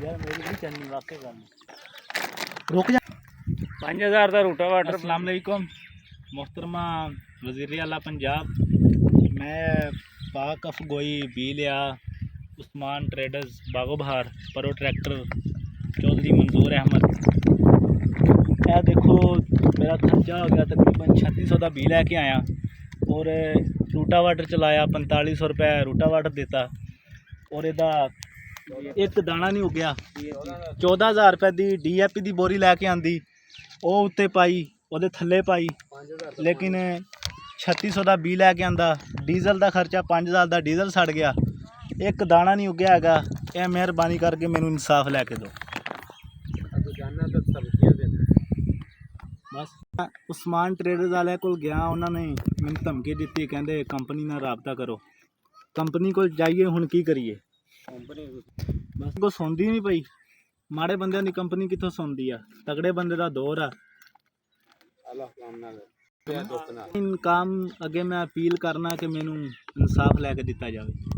यार मेरी भी चलनी वाकई गल रुक जा 5000 का रूटा वाटर। अस्सलाम वालेकुम मोहतरमा वज़ीर आला पंजाब। मैं पाक अफगोई बी लिया उस्मान ट्रेडर्स बागो बहार परो ट्रैक्टर चौधरी मंजूर अहमद। यह देखो मेरा खर्चा हो गया तकरीबन 3600 का बी लैके आया और रूटा वाटर चलाया 4500 रुपये रूटा वाटर देता और इहदा एक दाना नहीं उगया। 14000 रुपये की DAP की बोरी लैके आंदी वो उत्ते पाई वो थल्ले पाई लेकिन 3600 का बी लैके आंदा डीजल का खर्चा 5000 का डीजल सड़ गया एक दाना नहीं उगया हैगा। यह मेहरबानी करके मैनू इंसाफ लैके दो बस। उस्मान ट्रेडर्स वाले को गया उन्होंने मैंने धमकी दी कहते कंपनी नाल राबता करो। कंपनी को जाइए हुण की करिए बस को सुनती नहीं पई। माड़े बंदे की कंपनी कितों सुनती आ तगड़े बंदे का दौर आ। इन काम अगे मैं अपील करना कि मैनू इंसाफ लैके दिता जाए।